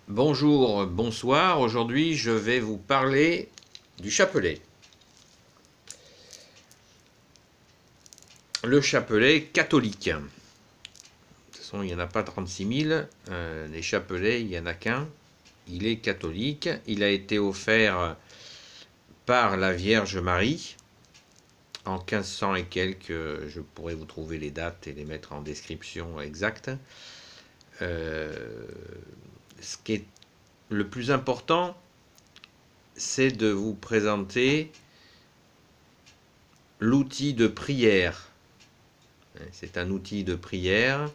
Bonjour, bonsoir. Aujourd'hui, je vais vous parler du chapelet. Le chapelet catholique. De toute façon, il n'y en a pas 36 000. Les chapelets, il n'y en a qu'un. Il est catholique. Il a été offert par la Vierge Marie en 1500 et quelques. Je pourrais vous trouver les dates et les mettre en description exacte. Ce qui est le plus important, c'est de vous présenter l'outil de prière. C'est un outil de prière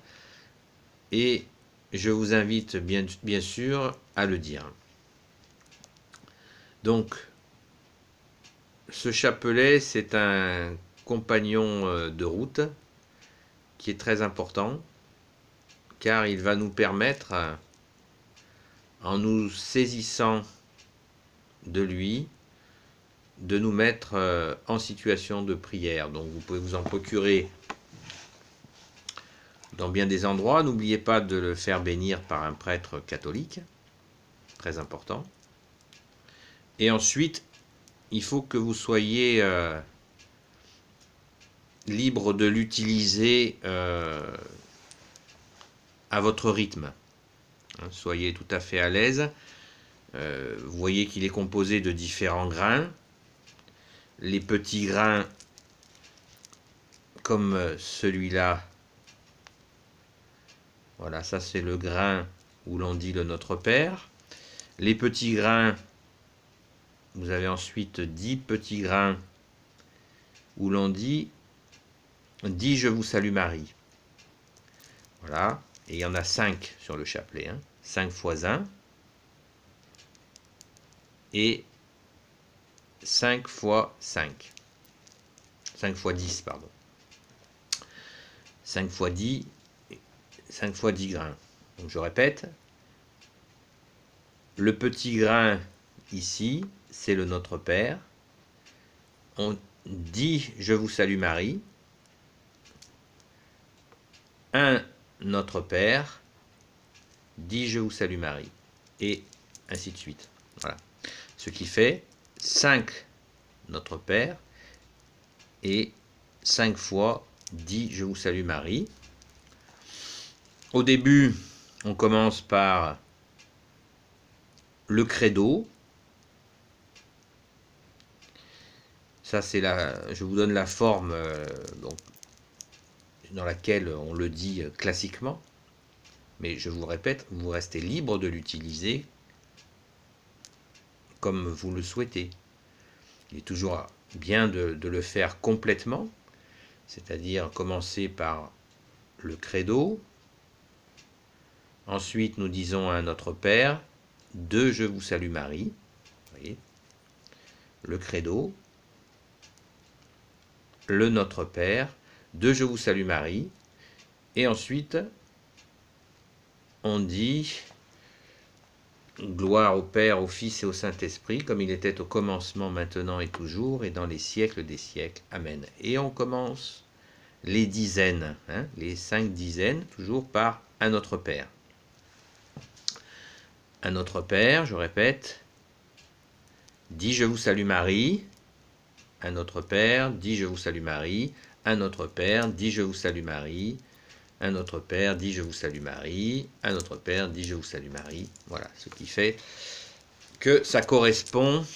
et je vous invite bien sûr à le dire. Donc, ce chapelet, c'est un compagnon de route qui est très important car il va nous permettre, en nous saisissant de lui, de nous mettre en situation de prière. Donc vous pouvez vous en procurer dans bien des endroits. N'oubliez pas de le faire bénir par un prêtre catholique, très important. Et ensuite, il faut que vous soyez libre de l'utiliser à votre rythme. Soyez tout à fait à l'aise. Vous voyez qu'il est composé de différents grains. Les petits grains, comme celui-là, voilà, ça c'est le grain où l'on dit le Notre Père. Les petits grains, vous avez ensuite 10 petits grains où l'on dit « Dis je vous salue Marie ». Voilà, et il y en a 5 sur le chapelet, 5 fois 1 et 5 fois 5. 5 fois 10, pardon. 5 fois 10, 5 fois 10 grains. Donc je répète, le petit grain ici, c'est le Notre Père. On dit je vous salue Marie. Un Notre Père, dit je vous salue Marie. Et ainsi de suite. Voilà. Ce qui fait 5 Notre Père et 5 fois dit je vous salue Marie. Au début, on commence par le credo. Ça, c'est je vous donne la forme donc, dans laquelle on le dit classiquement. Mais je vous répète, vous restez libre de l'utiliser comme vous le souhaitez. Il est toujours bien de le faire complètement, c'est-à-dire commencer par le credo. Ensuite, nous disons à notre Père, de je vous salue Marie. Vous voyez, le credo, le Notre Père, de je vous salue Marie. Et ensuite, on dit gloire au Père, au Fils et au Saint-Esprit, comme il était au commencement, maintenant et toujours, et dans les siècles des siècles. Amen. Et on commence les dizaines, les 5 dizaines, toujours par un Notre Père. Un Notre Père, je répète, dit je vous salue Marie. Un Notre Père, dit je vous salue Marie. Un Notre Père, dit je vous salue Marie. Un Notre Père, dit je vous salue Marie. Un Notre Père, dit je vous salue Marie. Voilà, ce qui fait que ça correspond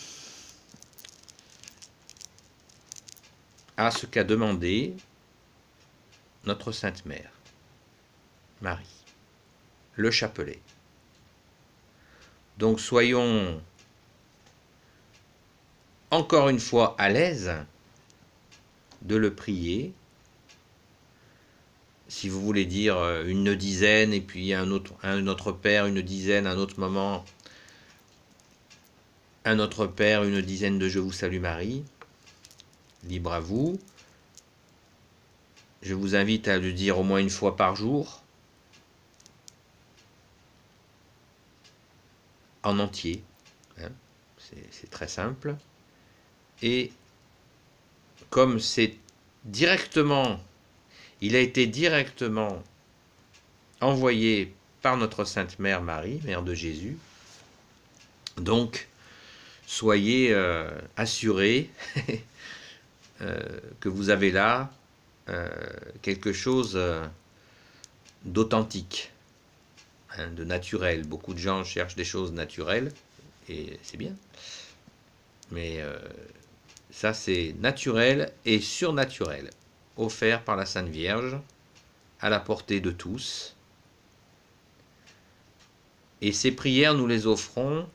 à ce qu'a demandé notre Sainte Mère, Marie, le chapelet. Donc soyons encore une fois à l'aise de le prier. Si vous voulez dire une dizaine et puis un autre Père, une dizaine, un autre moment, un autre Père, une dizaine de Je vous salue Marie, libre à vous. Je vous invite à le dire au moins une fois par jour, en entier. C'est très simple. Et comme c'est directement, il a été directement envoyé par notre Sainte Mère Marie, Mère de Jésus. Donc, soyez assurés que vous avez là quelque chose d'authentique, hein, de naturel. Beaucoup de gens cherchent des choses naturelles, et c'est bien. Mais ça, c'est naturel et surnaturel, offert par la Sainte Vierge, à la portée de tous. Et ces prières, nous les offrons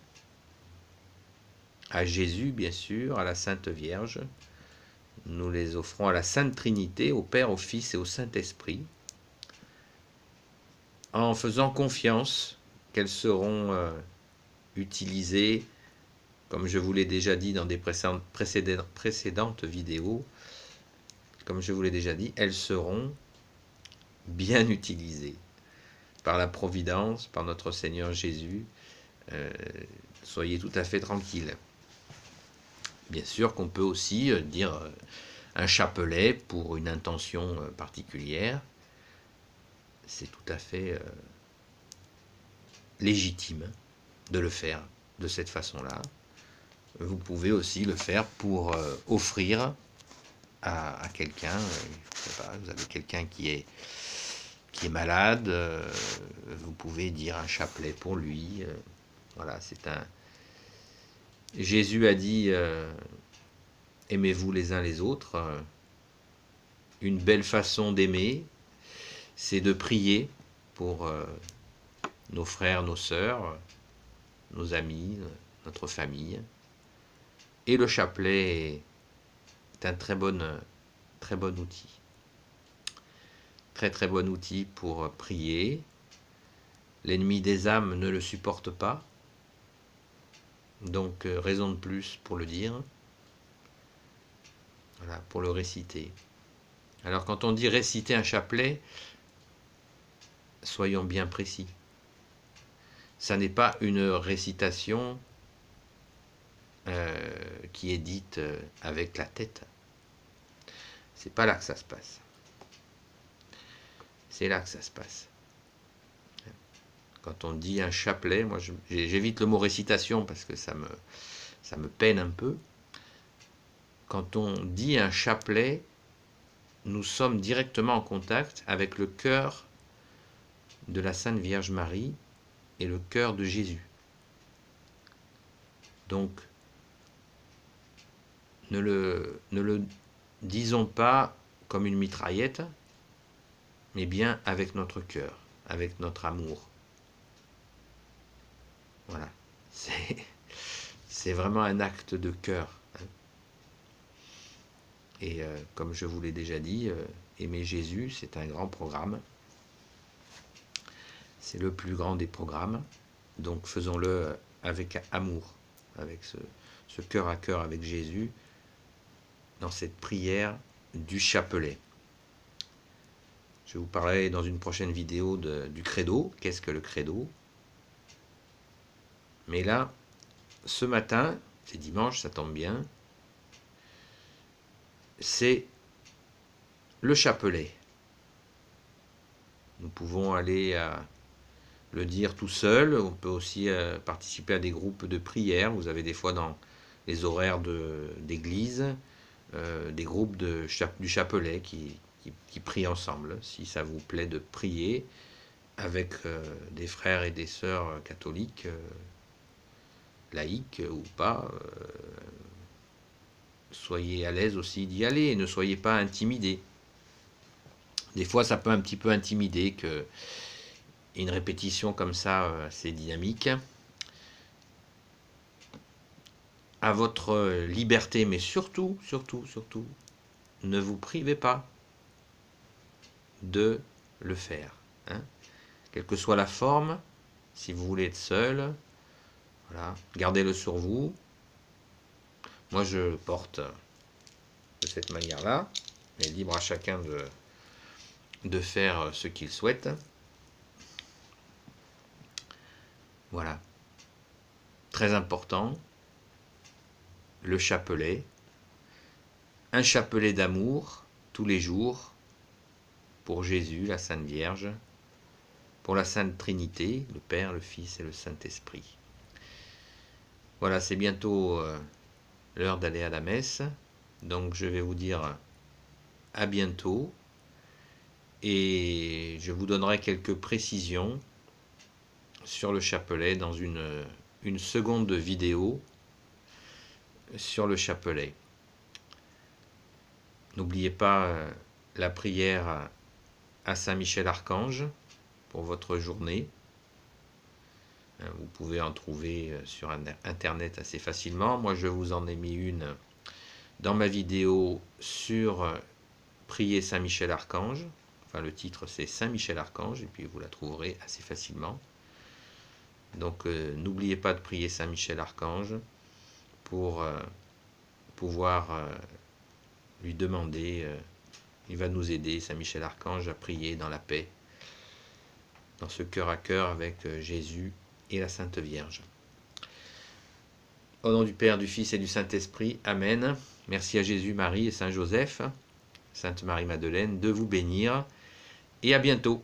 à Jésus, bien sûr, à la Sainte Vierge. Nous les offrons à la Sainte Trinité, au Père, au Fils et au Saint-Esprit, en faisant confiance qu'elles seront utilisées, comme je vous l'ai déjà dit dans des précédentes vidéos, comme je vous l'ai déjà dit, elles seront bien utilisées par la Providence, par notre Seigneur Jésus. Soyez tout à fait tranquilles. Bien sûr qu'on peut aussi dire un chapelet pour une intention particulière. C'est tout à fait légitime de le faire de cette façon-là. Vous pouvez aussi le faire pour offrir à quelqu'un. Je sais pas, vous avez quelqu'un qui est malade, vous pouvez dire un chapelet pour lui. Voilà, c'est un... Jésus a dit aimez-vous les uns les autres. Une belle façon d'aimer, c'est de prier pour nos frères, nos sœurs, nos amis, notre famille. Et le chapelet est un très bon outil. Très bon outil pour prier. L'ennemi des âmes ne le supporte pas. Donc raison de plus pour le dire. Voilà, pour le réciter. Alors quand on dit réciter un chapelet, soyons bien précis. Ça n'est pas une récitation qui est dite avec la tête. C'est pas là que ça se passe. C'est là que ça se passe. Quand on dit un chapelet, moi j'évite le mot récitation parce que ça me peine un peu. Quand on dit un chapelet, nous sommes directement en contact avec le cœur de la Sainte Vierge Marie et le cœur de Jésus. Donc, ne le disons pas comme une mitraillette, mais bien avec notre cœur, avec notre amour. Voilà, c'est vraiment un acte de cœur. Et comme je vous l'ai déjà dit, aimer Jésus, c'est un grand programme. C'est le plus grand des programmes. Donc faisons-le avec amour, avec ce cœur à cœur avec Jésus, dans cette prière du chapelet. Je vous parlerai dans une prochaine vidéo du credo. Qu'est-ce que le credo? Mais là, ce matin, c'est dimanche, ça tombe bien, c'est le chapelet. Nous pouvons aller le dire tout seul, on peut aussi participer à des groupes de prière. Vous avez des fois dans les horaires d'église des groupes du chapelet qui prient ensemble. Si ça vous plaît de prier avec des frères et des sœurs catholiques, laïques ou pas, soyez à l'aise aussi d'y aller et ne soyez pas intimidés. Des fois, ça peut un petit peu intimider une répétition comme ça, assez dynamique. À votre liberté, mais surtout, ne vous privez pas de le faire. Hein. Quelle que soit la forme, si vous voulez être seul, voilà, gardez-le sur vous. Moi, je le porte de cette manière-là, mais libre à chacun de faire ce qu'il souhaite. Voilà. Très important, le chapelet. Un chapelet d'amour tous les jours pour Jésus, la Sainte Vierge. pour la Sainte Trinité, le Père, le Fils et le Saint-Esprit. Voilà, c'est bientôt l'heure d'aller à la messe, donc je vais vous dire à bientôt, et je vous donnerai quelques précisions sur le chapelet dans une seconde vidéo sur le chapelet. N'oubliez pas la prière à Saint Michel Archange pour votre journée. Vous pouvez en trouver sur internet assez facilement. Moi je vous en ai mis une dans ma vidéo sur prier Saint Michel Archange. Enfin le titre c'est Saint Michel Archange et puis vous la trouverez assez facilement. Donc n'oubliez pas de prier Saint Michel Archange pour pouvoir lui demander, il va nous aider, Saint Michel Archange, à prier dans la paix, dans ce cœur à cœur avec Jésus et la Sainte Vierge. Au nom du Père, du Fils et du Saint-Esprit, Amen. Merci à Jésus, Marie et Saint Joseph, Sainte Marie-Madeleine, de vous bénir, et à bientôt.